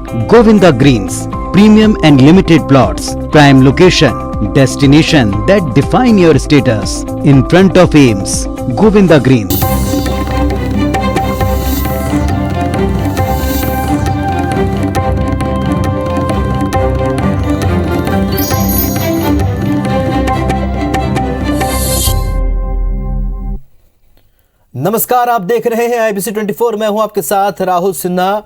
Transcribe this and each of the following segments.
Govinda Greens, premium and limited plots, prime location, destination that define your status. In front of Ames, Govinda Greens. नमस्कार, आप देख रहे हैं IBC 24। मैं हूं आपके साथ राहुल सिन्हा।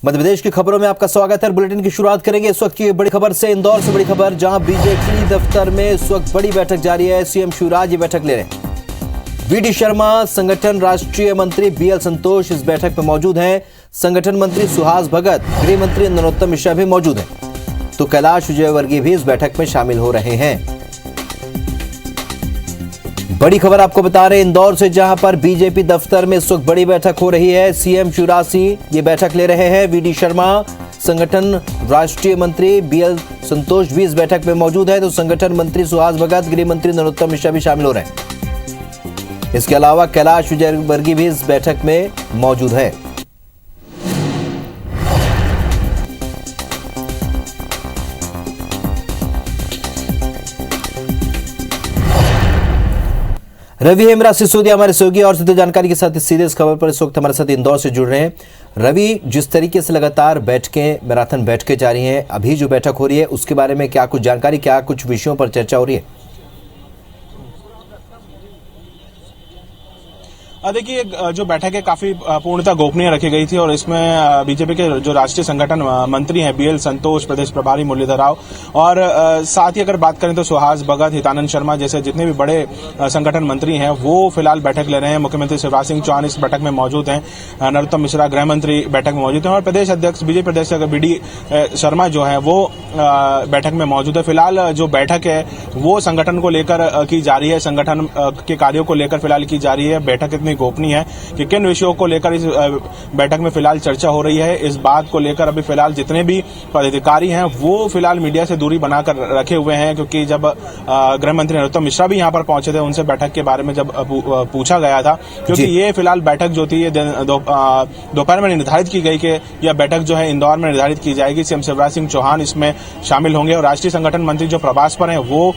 मध्य प्रदेश की खबरों में आपका स्वागत है। बुलेटिन की शुरुआत करेंगे इस वक्त की बड़ी खबर से। इंदौर से बड़ी खबर, जहां बीजेपी दफ्तर में इस वक्त बड़ी बैठक जारी है। सीएम शिवराज ये बैठक ले रहे हैं। वीडी शर्मा, संगठन राष्ट्रीय मंत्री BL संतोष इस बैठक में मौजूद हैं। संगठन मंत्री सुहास भगत, गृह मंत्री नरोत्तम मिश्रा भी मौजूद हैं। तो कैलाश विजयवर्गीय भी इस बैठक में शामिल हो रहे हैं। बड़ी खबर आपको बता रहे हैं इंदौर से, जहां पर बीजेपी दफ्तर में इस वक्त बड़ी बैठक हो रही है। सीएम शिवराज सिंह ये बैठक ले रहे हैं। वीडी शर्मा, संगठन राष्ट्रीय मंत्री BL संतोष भी इस बैठक में मौजूद है। तो संगठन मंत्री सुहास भगत, गृह मंत्री नरोत्तम मिश्रा भी शामिल हो रहे हैं। इसके अलावा कैलाश विजयवर्गीय भी इस बैठक में मौजूद है। रवि हेमराज सिसोदिया हमारे सहयोगी और सीधे जानकारी के साथ सीधे इस खबर पर इस वक्त हमारे साथ इंदौर से जुड़ रहे हैं। रवि, जिस तरीके से लगातार बैठकें, मैराथन बैठकें जारी हैं, अभी जो बैठक हो रही है उसके बारे में क्या कुछ जानकारी, क्या कुछ विषयों पर चर्चा हो रही है? देखिए, जो बैठक है काफी पूर्णतः गोपनीय रखी गई थी और इसमें बीजेपी के जो राष्ट्रीय संगठन मंत्री हैं BL संतोष, प्रदेश प्रभारी मुरलीधर राव और साथ ही अगर बात करें तो सुहास भगत, हितानंद शर्मा जैसे जितने भी बड़े संगठन मंत्री हैं वो फिलहाल बैठक ले रहे हैं। मुख्यमंत्री शिवराज सिंह चौहान इस बैठक में मौजूद हैं। नरोत्तम मिश्रा गृह मंत्री बैठक में मौजूद हैं और प्रदेश अध्यक्ष बीजेपी प्रदेश BD शर्मा जो है वो बैठक में मौजूद है। फिलहाल जो बैठक है वो संगठन को लेकर की जा रही है, संगठन के कार्यों को लेकर फिलहाल की जा रही है। बैठक इतनी गोपनीय है कि किन विषयों को लेकर इस बैठक में फिलहाल चर्चा हो रही है, इस बात को लेकर अभी फिलहाल जितने भी पदाधिकारी हैं वो फिलहाल मीडिया से दूरी बनाकर रखे हुए हैं। क्योंकि जब गृह मंत्री नरोत्तम मिश्रा भी यहां पर पहुंचे थे, उनसे बैठक के बारे में जब पूछा गया था, क्योंकि ये फिलहाल बैठक जो थी ये दोपहर में निर्धारित की गई कि यह बैठक जो है इंदौर में निर्धारित की जाएगी। सीएम शिवराज सिंह चौहान इसमें शामिल होंगे और राष्ट्रीय संगठन मंत्री जो प्रवास पर हैं वो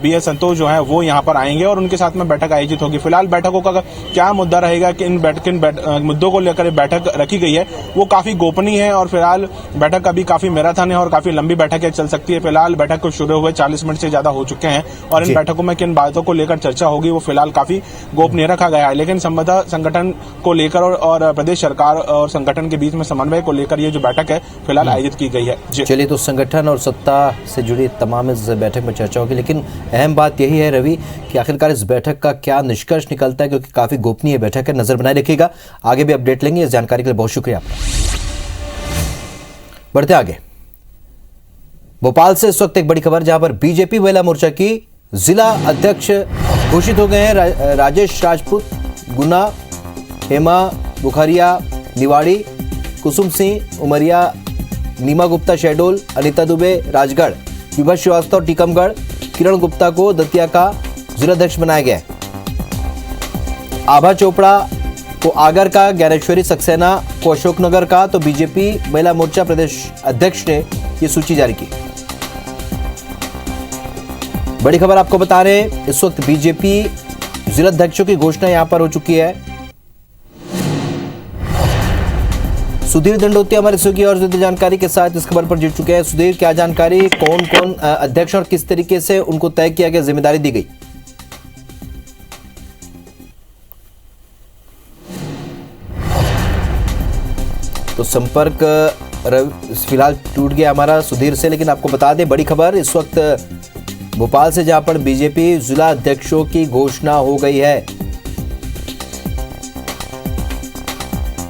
BL संतोष जो है वो यहां पर आएंगे और उनके साथ में बैठक आयोजित होगी। फिलहाल बैठकों का क्या मुद्दा रहेगा कि इन मुद्दों को लेकर बैठक रखी गई है वो काफी गोपनीय है और फिलहाल बैठक अभी काफी मैराथन है और काफी लंबी बैठक चल सकती है। फिलहाल बैठक को शुरू हुए 40 मिनट से ज्यादा हो चुके हैं और इन बैठकों में किन बातों को लेकर चर्चा होगी वो फिलहाल काफी गोपनीय रखा गया है। लेकिन संबंधित संगठन को लेकर और प्रदेश सरकार और संगठन के बीच में समन्वय को लेकर ये जो बैठक है फिलहाल आयोजित की गई है। चलिए, तो संगठन और सत्ता से जुड़ी तमाम इस बैठक में चर्चा होगी, लेकिन अहम बात यही है रवि कि आखिरकार इस बैठक का क्या निष्कर्ष निकलता है, क्योंकि काफी गोपनीय बैठक है। नजर बनाए रखिएगा, आगे भी अपडेट लेंगे। इस जानकारी के लिए बहुत शुक्रिया आपका। बढ़ते आगे, भोपाल से इस वक्त एक बड़ी खबर, जहां पर बीजेपी महिला मोर्चा की जिला अध्यक्ष घोषित हो गए हैं। राजेश राजपूत गुना, हेमा बुखारिया निवाड़ी, कुसुम सिंह उमरिया, नीमा गुप्ता शहडोल, अनिता दुबे राजगढ़, विभा श्रीवास्तव टीकमगढ़, किरण गुप्ता को दतिया का जिलाध्यक्ष बनाया गया है। आभा चोपड़ा को आगर का, ज्ञानेश्वरी सक्सेना को अशोकनगर का। तो बीजेपी महिला मोर्चा प्रदेश अध्यक्ष ने ये सूची जारी की। बड़ी खबर आपको बता रहे हैं, इस वक्त बीजेपी जिलाध्यक्षों की घोषणा यहां पर हो चुकी है। सुधीर दंडोतिया हमारे सहयोगी और ज्यादा जानकारी के साथ इस खबर पर जुड़ चुके हैं। सुधीर, क्या जानकारी, कौन कौन अध्यक्ष और किस तरीके से उनको तय किया गया, जिम्मेदारी दी गई? तो संपर्क फिलहाल टूट गया हमारा सुधीर से, लेकिन आपको बता दें बड़ी खबर इस वक्त भोपाल से, जहां पर बीजेपी जिला अध्यक्षों की घोषणा हो गई है।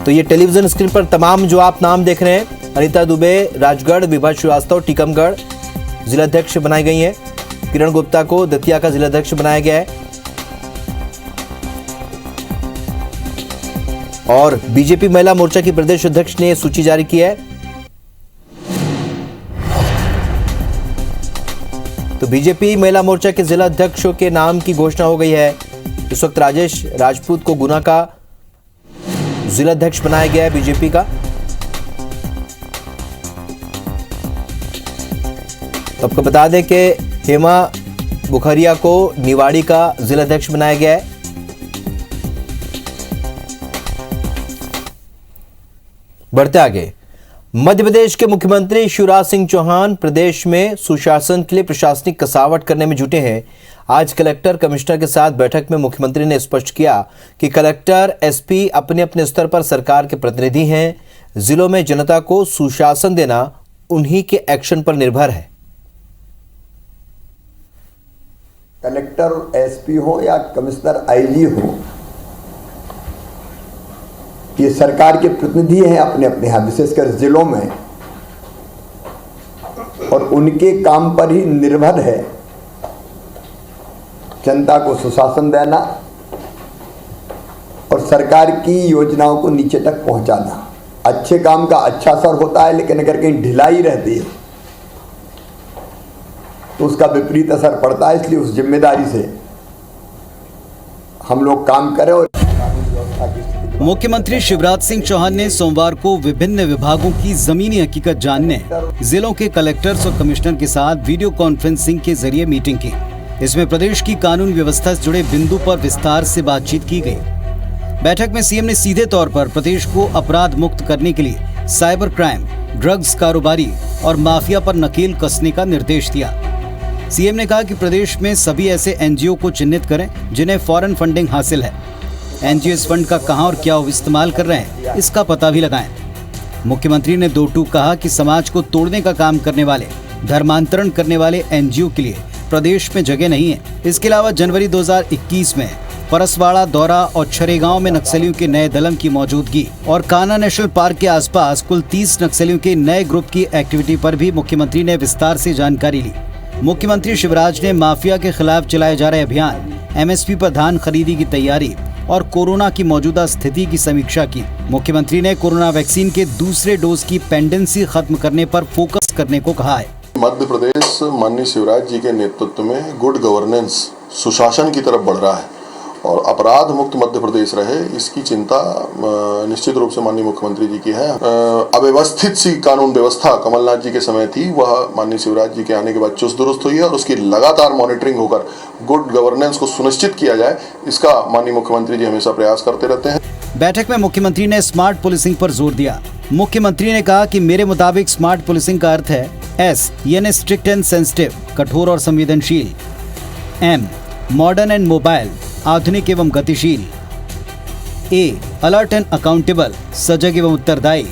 तो ये टेलीविजन स्क्रीन पर तमाम जो आप नाम देख रहे हैं, अनिता दुबे राजगढ़, विभा श्रीवास्तव टीकमगढ़ जिलाध्यक्ष बनाई गई हैं। किरण गुप्ता को दतिया का जिलाध्यक्ष बनाया गया है और बीजेपी महिला मोर्चा की प्रदेश अध्यक्ष ने सूची जारी की है। तो बीजेपी महिला मोर्चा के जिला अध्यक्षों के नाम की घोषणा हो गई है। इस वक्त राजेश राजपूत को गुना का जिलाध्यक्ष बनाया गया है बीजेपी का। आपको बता दें कि हेमा बुखारिया को निवाड़ी का जिलाध्यक्ष बनाया गया है। बढ़ते आगे, मध्य प्रदेश के मुख्यमंत्री शिवराज सिंह चौहान प्रदेश में सुशासन के लिए प्रशासनिक कसावट करने में जुटे हैं। आज कलेक्टर कमिश्नर के साथ बैठक में मुख्यमंत्री ने स्पष्ट किया कि कलेक्टर एसपी अपने अपने स्तर पर सरकार के प्रतिनिधि हैं। जिलों में जनता को सुशासन देना उन्हीं के एक्शन पर निर्भर है। कलेक्टर एसपी हो या कमिश्नर आईजी हो, ये सरकार के प्रतिनिधि हैं अपने अपने यहाँ, विशेषकर जिलों में, और उनके काम पर ही निर्भर है जनता को सुशासन देना और सरकार की योजनाओं को नीचे तक पहुंचाना। अच्छे काम का अच्छा असर होता है, लेकिन अगर कहीं ढिलाई रहती है तो उसका विपरीत असर पड़ता है। इसलिए उस जिम्मेदारी से हम लोग काम करें। और मुख्यमंत्री शिवराज सिंह चौहान ने सोमवार को विभिन्न विभागों की जमीनी हकीकत जानने जिलों के कलेक्टर्स और कमिश्नर के साथ वीडियो कॉन्फ्रेंसिंग के जरिए मीटिंग की। इसमें प्रदेश की कानून व्यवस्था से जुड़े बिंदु पर विस्तार से बातचीत की गई। बैठक में सीएम ने सीधे तौर पर प्रदेश को अपराध मुक्त करने के लिए साइबर क्राइम, ड्रग्स कारोबारी और माफिया पर नकेल कसने का निर्देश दिया। सीएम ने कहा कि प्रदेश में सभी ऐसे एनजीओ को चिन्हित करें जिन्हें फॉरेन फंडिंग हासिल है। एनजीओ इस फंड का कहां और क्या इस्तेमाल कर रहे हैं, इसका पता भी लगाएं। मुख्यमंत्री ने 2 टूक कहा कि समाज को तोड़ने का काम करने वाले, धर्मांतरण करने वाले एनजीओ के लिए प्रदेश में जगह नहीं है। इसके अलावा जनवरी 2021 में परसवाड़ा, दौरा और छरेगांव में नक्सलियों के नए दलम की मौजूदगी और कान्हा नेशनल पार्क के आसपास कुल 30 नक्सलियों के नए ग्रुप की एक्टिविटी पर भी मुख्यमंत्री ने विस्तार से जानकारी ली। मुख्यमंत्री शिवराज ने माफिया के खिलाफ चलाए जा रहे अभियान, एमएसपी पर धान खरीदी की तैयारी और कोरोना की मौजूदा स्थिति की समीक्षा की। मुख्यमंत्री ने कोरोना वैक्सीन के दूसरे डोज की पेंडेंसी खत्म करने पर फोकस करने को कहा है। मध्य प्रदेश माननीय शिवराज जी के नेतृत्व में गुड गवर्नेंस, सुशासन की तरफ बढ़ रहा है और अपराध मुक्त मध्य प्रदेश रहे, इसकी चिंता निश्चित रूप से माननीय मुख्यमंत्री जी की है। अव्यवस्थित सी कानून व्यवस्था कमलनाथ जी के समय थी, वह माननीय शिवराज जी के आने के बाद चुस्त दुरुस्त हुई है और उसकी लगातार मॉनिटरिंग होकर गुड गवर्नेंस को सुनिश्चित किया जाए, इसका माननीय मुख्यमंत्री जी हमेशा प्रयास करते रहते हैं। बैठक में मुख्यमंत्री ने स्मार्ट पुलिसिंग पर जोर दिया। मुख्यमंत्री ने कहा कि मेरे मुताबिक स्मार्ट पुलिसिंग का अर्थ है एस यानी स्ट्रिक्ट एंड सेंसिटिव, कठोर और संवेदनशील, एम मॉडर्न एंड मोबाइल, आधुनिक एवं गतिशील, ए अलर्ट एंड अकाउंटेबल, सजग एवं उत्तरदायी,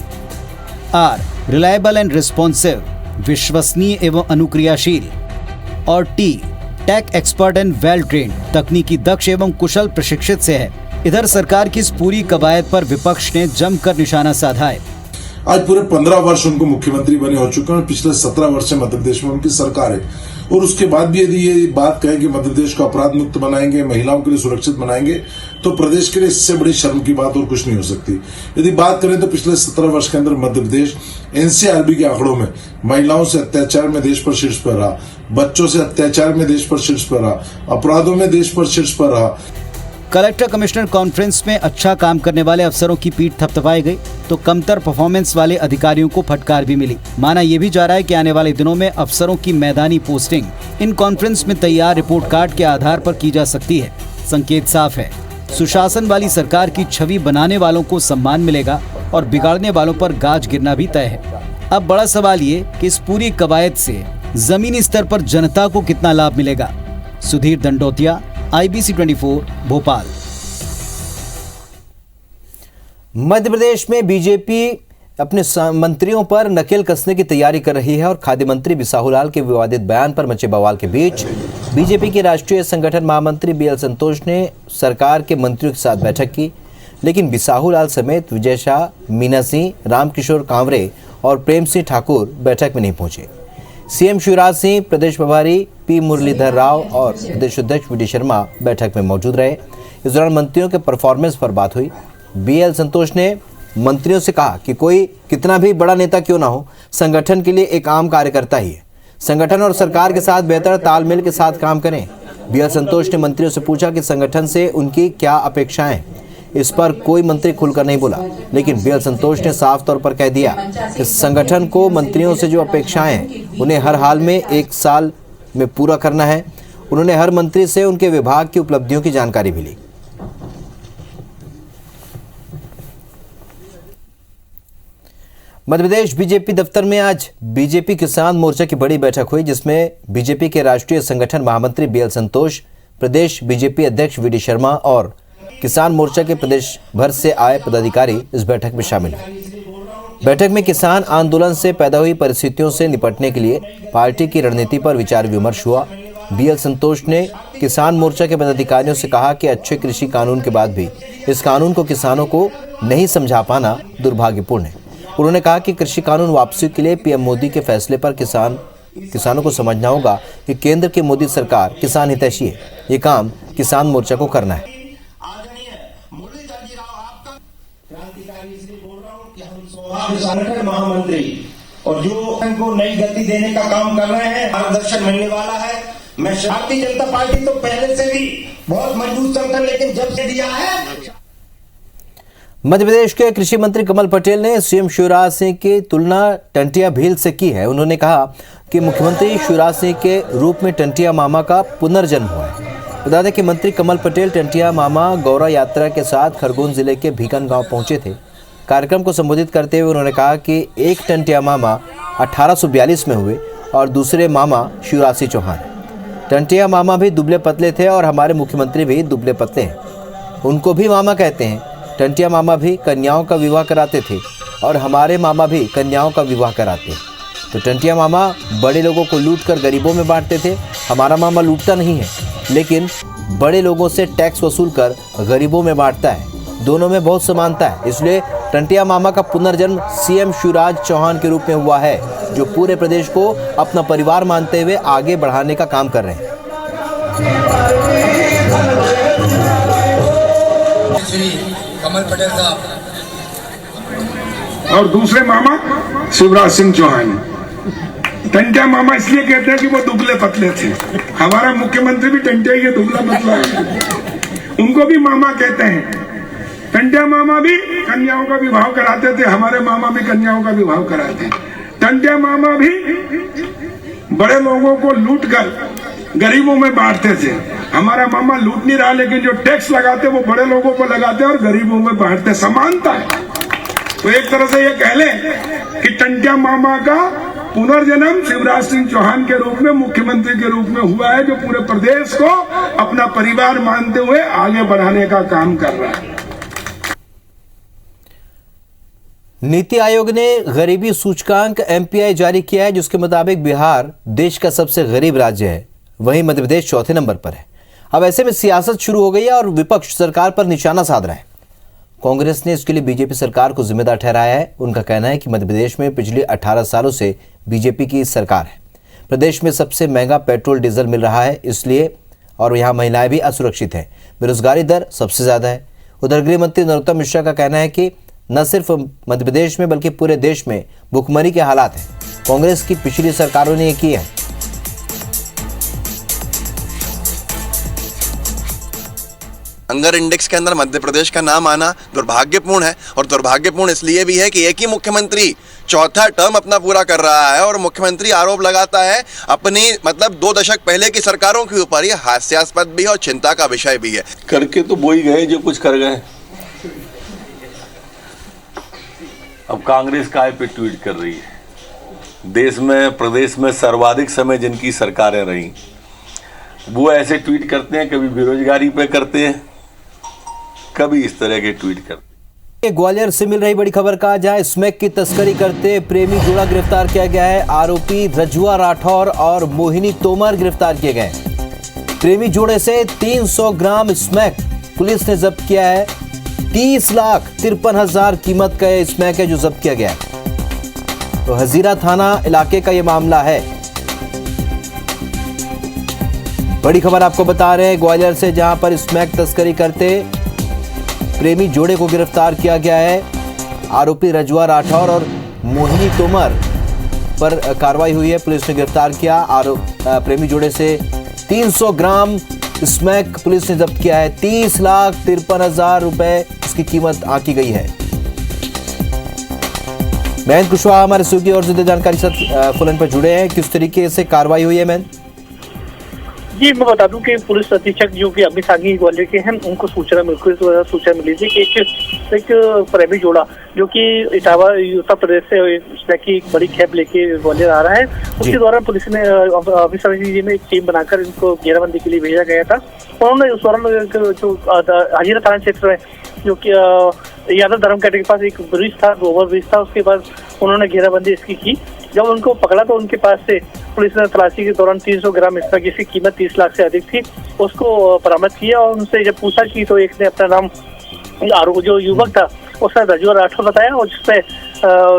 आर रिलायबल एंड रिस्पॉन्सिव, विश्वसनीय एवं अनुक्रियाशील, और टी tech expert and well trained, तकनीकी दक्ष एवं कुशल प्रशिक्षित से है। इधर सरकार की इस पूरी कवायद पर विपक्ष ने जमकर निशाना साधा है। आज पूरे 15 वर्ष उनको मुख्यमंत्री बने हो चुके हैं और पिछले 17 वर्ष से मध्य प्रदेश में उनकी सरकार है और उसके बाद भी यदि ये बात कहें कि मध्य प्रदेश को अपराध मुक्त बनाएंगे, महिलाओं के लिए सुरक्षित बनाएंगे, तो प्रदेश के लिए इससे बड़ी शर्म की बात और कुछ नहीं हो सकती। यदि बात करें तो पिछले 17 वर्ष के अंदर मध्य प्रदेश एनसीआरबी के आंकड़ों में महिलाओं से अत्याचार में देश पर शीर्ष पर रहा, बच्चों से अत्याचार में देश पर शीर्ष पर रहा, अपराधों में देश पर शीर्ष पर रहा। कलेक्टर कमिश्नर कॉन्फ्रेंस में अच्छा काम करने वाले अफसरों की पीठ थपथपाई गई तो कमतर परफॉर्मेंस वाले अधिकारियों को फटकार भी मिली। माना यह भी जा रहा है कि आने वाले दिनों में अफसरों की मैदानी पोस्टिंग इन कॉन्फ्रेंस में तैयार रिपोर्ट कार्ड के आधार पर की जा सकती है। संकेत साफ है, सुशासन वाली सरकार की छवि बनाने वालों को सम्मान मिलेगा और बिगाड़ने वालों पर गाज गिरना भी तय है। अब बड़ा सवाल ये कि इस पूरी कवायद से जमीनी स्तर पर जनता को कितना लाभ मिलेगा। सुधीर दंडोतिया, IBC 24 भोपाल। मध्य प्रदेश में बीजेपी अपने मंत्रियों पर नकेल कसने की तैयारी कर रही है और खाद्य मंत्री बिसाहूलाल के विवादित बयान पर मचे बवाल के बीच बीजेपी के राष्ट्रीय संगठन महामंत्री BL संतोष ने सरकार के मंत्रियों के साथ बैठक की, लेकिन बिसाहूलाल समेत विजय शाह, मीना सिंह, रामकिशोर कांवरे और प्रेम सिंह ठाकुर बैठक में नहीं पहुंचे। सीएम शिवराज सिंह, प्रदेश प्रभारी P मुरलीधर राव और प्रदेश अध्यक्ष VD शर्मा बैठक में मौजूद रहे। इस दौरान मंत्रियों के परफॉर्मेंस पर बात हुई। BL संतोष ने मंत्रियों से कहा कि कोई कितना भी बड़ा नेता क्यों ना हो, संगठन के लिए एक आम कार्यकर्ता ही है। संगठन और सरकार के साथ बेहतर तालमेल के साथ काम करें। BL संतोष ने मंत्रियों से पूछा कि संगठन से उनकी क्या अपेक्षाएं हैं। इस पर कोई मंत्री खुलकर नहीं बोला, लेकिन बीएल संतोष ने साफ तौर पर कह दिया कि संगठन को मंत्रियों से जो अपेक्षाएं हैं उन्हें हर हाल में 1 साल में पूरा करना है। उन्होंने हर मंत्री से उनके विभाग की उपलब्धियों की जानकारी भी ली। मध्यप्रदेश बीजेपी दफ्तर में आज बीजेपी किसान मोर्चा की बड़ी बैठक हुई, जिसमें बीजेपी के राष्ट्रीय संगठन महामंत्री बीएल संतोष, प्रदेश बीजेपी अध्यक्ष वीडी शर्मा और किसान मोर्चा के प्रदेश भर से आए पदाधिकारी इस बैठक में शामिल हुए। बैठक में किसान आंदोलन से पैदा हुई परिस्थितियों से निपटने के लिए पार्टी की रणनीति पर विचार विमर्श हुआ। बीएल संतोष ने किसान मोर्चा के पदाधिकारियों से कहा कि अच्छे कृषि कानून के बाद भी इस कानून को किसानों को नहीं समझा पाना दुर्भाग्यपूर्ण है। उन्होंने कहा कि कृषि कानून वापसी के लिए पीएम मोदी के फैसले पर किसानों को समझना होगा कि केंद्र की मोदी सरकार किसान हितैषी है। ये काम किसान मोर्चा को करना है। संगठन महामंत्री और जो उनको नई गति देने का काम कर रहे हैं, मार्गदर्शन मिलने वाला है। मैं भारतीय जनता पार्टी तो पहले से भी बहुत मजबूत संगठन, लेकिन जब से दिया है। मध्य प्रदेश के कृषि मंत्री कमल पटेल ने सीएम शिवराज सिंह की तुलना टंटिया भील से की है। उन्होंने कहा कि मुख्यमंत्री शिवराज सिंह के रूप में टंटिया मामा का पुनर्जन्म हुआ है। बता दें कि मंत्री कमल पटेल टंटिया मामा गौरा यात्रा के साथ खरगोन जिले के भीकन गांव पहुंचे थे। कार्यक्रम को संबोधित करते हुए उन्होंने कहा कि एक टंटिया मामा 1842 में हुए और दूसरे मामा शिवराज सिंह चौहान। टंटिया मामा भी दुबले पतले थे और हमारे मुख्यमंत्री भी दुबले पतले हैं। उनको भी मामा कहते हैं। टंटिया मामा भी कन्याओं का विवाह कराते थे और हमारे मामा भी कन्याओं का विवाह कराते हैं। तो टंटिया मामा बड़े लोगों को लूटकर गरीबों में बांटते थे। हमारा मामा लूटता नहीं है, लेकिन बड़े लोगों से टैक्स वसूल कर गरीबों में बांटता है। दोनों में बहुत समानता है। इसलिए टंटिया मामा का पुनर्जन्म सीएम शिवराज चौहान के रूप में हुआ है, जो पूरे प्रदेश को अपना परिवार मानते हुए आगे बढ़ाने का काम कर रहे हैं। कमल पटेल साहब और दूसरे मामा शिवराज सिंह चौहान। टंटिया मामा इसलिए कहते हैं कि वो दुबले पतले थे। हमारा मुख्यमंत्री भी टंटिया ही दुबला पतला है, उनको भी मामा कहते हैं। टंटिया मामा भी कन्याओं का विवाह कराते थे, हमारे मामा भी कन्याओं का विवाह कराते हैं। टंटिया मामा भी बड़े लोगों को लूट कर गरीबों में बांटते थे। हमारा मामा लूट नहीं रहा, लेकिन जो टैक्स लगाते वो बड़े लोगों को लगाते और गरीबों में बांटते। समानता है। तो एक तरह से ये कह लें कि टंटिया मामा का पुनर्जन्म शिवराज सिंह चौहान के रूप में, मुख्यमंत्री के रूप में हुआ है, जो पूरे प्रदेश को अपना परिवार मानते हुए आगे बढ़ाने का काम कर रहा है। नीति आयोग ने गरीबी सूचकांक एमपीआई जारी किया है, जिसके मुताबिक बिहार देश का सबसे गरीब राज्य है, वहीं मध्य प्रदेश चौथे नंबर पर है। अब ऐसे में सियासत शुरू हो गई है और विपक्ष सरकार पर निशाना साध रहा है। कांग्रेस ने इसके लिए बीजेपी सरकार को जिम्मेदार ठहराया है। उनका कहना है कि मध्य प्रदेश में पिछले 18 सालों से बीजेपी की सरकार है। प्रदेश में सबसे महंगा पेट्रोल डीजल मिल रहा है, इसलिए और यहाँ महिलाएं भी असुरक्षित हैं। बेरोजगारी दर सबसे ज्यादा है। उधर गृह मंत्री नरोत्तम मिश्रा का कहना है कि न सिर्फ मध्य प्रदेश में बल्कि पूरे देश में भुखमरी के हालात हैं। कांग्रेस की पिछली सरकारों ने ये किया है। हंगर इंडेक्स के अंदर मध्य प्रदेश का नाम आना दुर्भाग्यपूर्ण है, और दुर्भाग्यपूर्ण इसलिए भी है कि एक ही मुख्यमंत्री चौथा टर्म अपना पूरा कर रहा है और मुख्यमंत्री आरोप लगाता है अपनी 2 दशक पहले की सरकारों के ऊपर। यह हास्यास्पद भी है और चिंता का विषय भी है। करके तो वो ही गए जो कुछ कर गए। अब कांग्रेस काय पे ट्वीट कर रही है। देश में, प्रदेश में सर्वाधिक समय जिनकी सरकारें रही, वो ऐसे ट्वीट करते हैं, कभी बेरोजगारी पे करते हैं, कभी इस तरह के ट्वीट करते हैं। ग्वालियर से मिल रही बड़ी खबर का, जहां स्मैक की तस्करी करते प्रेमी जोड़ा गिरफ्तार किया गया है। आरोपी रजुआ राठौर और मोहिनी तोमर गिरफ्तार किए गए। प्रेमी जोड़े से 300 ग्राम स्मैक पुलिस ने जब्त किया है। 30,53,000 कीमत का यह स्मैक है जो जब्त किया गया है। तो हजीरा थाना इलाके का यह मामला है। बड़ी खबर आपको बता रहे हैं ग्वालियर से, जहां पर स्मैक तस्करी करते प्रेमी जोड़े को गिरफ्तार किया गया है। आरोपी रजुआ राठौर और मोहिनी तोमर पर कार्रवाई हुई है। पुलिस ने गिरफ्तार किया। प्रेमी जोड़े से 300 ग्राम स्मैक पुलिस ने जब्त किया है। 30,53,000 रुपए इसकी कीमत आंकी गई है। मयंक कुशवाहा हमारे स्टूडियो और ज्यादा जानकारी के साथ फोन पर जुड़े हैं। किस तरीके से कार्रवाई हुई है मयंक? जी, मैं बता दूं कि पुलिस अधीक्षक जो कि अमित सागी ग्वालियर के हैं, उनको सूचना मिली थी कि एक प्रेमी जोड़ा जो कि इटावा उत्तर प्रदेश से स्नैक की एक बड़ी खेप लेके ग्वालियर आ रहा है, उसके दौरान पुलिस ने अमित सागी में एक टीम बनाकर इनको घेराबंदी के लिए भेजा गया था। उन्होंने उस दौरान जो हाजीरा थाना क्षेत्र में जो कि यादव धर्म कैटे के पास एक ब्रिज था, ओवर ब्रिज था, उसके बाद उन्होंने घेराबंदी इसकी की। जब उनको पकड़ा तो उनके पास से पुलिस ने तलाशी के दौरान 300 ग्राम स्मैक जिसकी कीमत 30 लाख से अधिक थी उसको बरामद किया। और उनसे जब पूछा की तो एक ने अपना नाम आरोप जो युवक था उसने रजू राठौर बताया, और जिसपे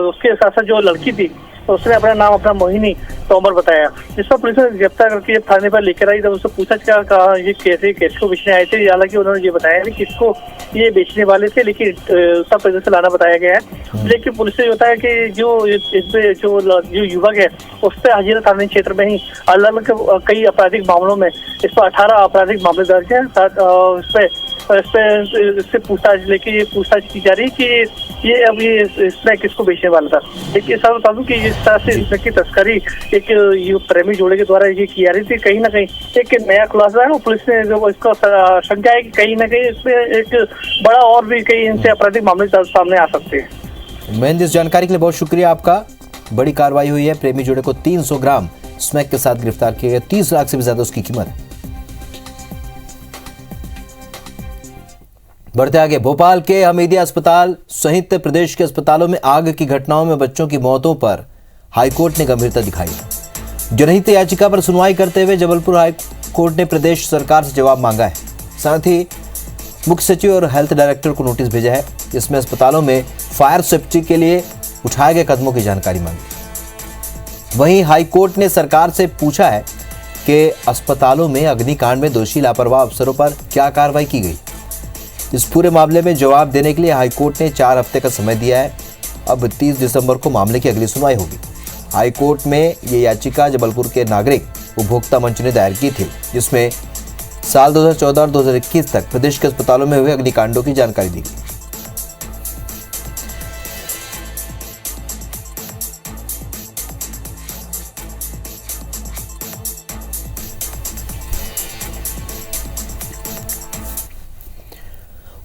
उसके साथ साथ जो लड़की थी तो उसने अपना नाम अपना मोहिनी तोमर बताया। जिस पर पुलिस ने गिरफ्तार करके जब थाने पर लेकर आई तब उससे पूछा क्या कहा ये कैसे को बेचने आए थे। हालांकि उन्होंने ये बताया कि किसको ये बेचने वाले थे, लेकिन उत्तर प्रदेश से लाना बताया गया है। लेकिन पुलिस ने बताया कि जो इसमें जो युवक है उस पर हाजीरा थाना क्षेत्र में ही अलग अलग कई आपराधिक मामलों में इस पर 18 आपराधिक मामले दर्ज है। इससे पूछताछ लेके ये पूछताछ की जा रही है कि ये अब ये स्नैक किसको बेचने वाला था। लेकिन ऐसा बता दूं कि इस तरह से स्नैक की तस्करी एक प्रेमी जोड़े के द्वारा ये की जा रही थी। कहीं ना कहीं एक नया खुलासा है और पुलिस ने जो इसका शंका है कि कहीं ना कहीं इसमें एक बड़ा और भी कई इनसे आपराधिक मामले सामने आ सकते हैं। मैं इस जानकारी के लिए बहुत शुक्रिया आपका। बड़ी कार्रवाई हुई है। प्रेमी जोड़े को 300 ग्राम स्मैक के साथ गिरफ्तार किया गया। 30 लाख से भी ज्यादा उसकी कीमत है। बढ़ते आगे, भोपाल के हमीदिया अस्पताल सहित प्रदेश के अस्पतालों में आग की घटनाओं में बच्चों की मौतों पर हाईकोर्ट ने गंभीरता दिखाई। जनहित याचिका पर सुनवाई करते हुए जबलपुर हाईकोर्ट ने प्रदेश सरकार से जवाब मांगा है। साथ ही मुख्य सचिव और हेल्थ डायरेक्टर को नोटिस भेजा है। इसमें अस्पतालों में फायर सेफ्टी के लिए उठाए गए कदमों की जानकारी मांगी। वहीं हाईकोर्ट ने सरकार से पूछा है कि अस्पतालों में अग्निकांड में दोषी लापरवाह अफसरों पर क्या कार्रवाई की गई। इस पूरे मामले में जवाब देने के लिए हाईकोर्ट ने 4 हफ्ते का समय दिया है। अब 30 दिसंबर को मामले की अगली सुनवाई होगी। हाईकोर्ट में ये याचिका जबलपुर के नागरिक उपभोक्ता मंच ने दायर की थी, जिसमें साल 2014 और 2021 तक प्रदेश के अस्पतालों में हुए अग्निकांडों की जानकारी दी गई।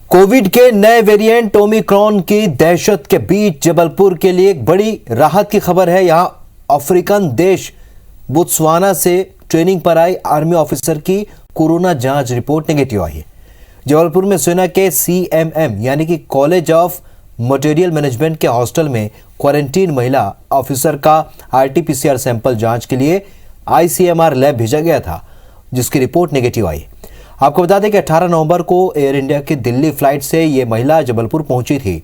कोविड के नए वेरिएंट ओमिक्रॉन की दहशत के बीच जबलपुर के लिए एक बड़ी राहत की खबर है। यहां अफ्रीकन देश बोत्सवाना से ट्रेनिंग पर आई आर्मी ऑफिसर की कोरोना जांच रिपोर्ट नेगेटिव आई है। जबलपुर में सेना के CMM यानी कि कॉलेज ऑफ मटेरियल मैनेजमेंट के हॉस्टल में क्वारंटीन महिला ऑफिसर का RT-PCR सैंपल जांच के लिए ICMR लैब भेजा गया था, जिसकी रिपोर्ट नेगेटिव आई। आपको बता दें कि 18 नवंबर को एयर इंडिया की दिल्ली फ्लाइट से ये महिला जबलपुर पहुंची थी,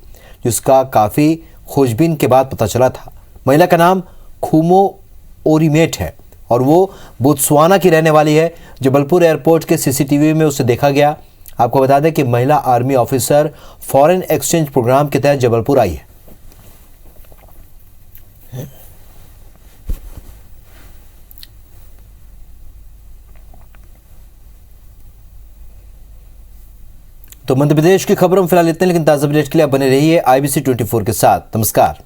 जिसका काफी खोजबीन के बाद पता चला था। महिला का नाम खुमो ओरिमेट है और वो बोत्सवाना की रहने वाली है। जबलपुर एयरपोर्ट के CCTV में उसे देखा गया। आपको बता दें कि महिला army officer foreign exchange programme के तहत जबलपुर आई है। तो मध्य प्रदेश की खबरों में फिलहाल इतने, लेकिन ताजा अपडेट के लिए आप बने रहिए IBC 24 के साथ। नमस्कार।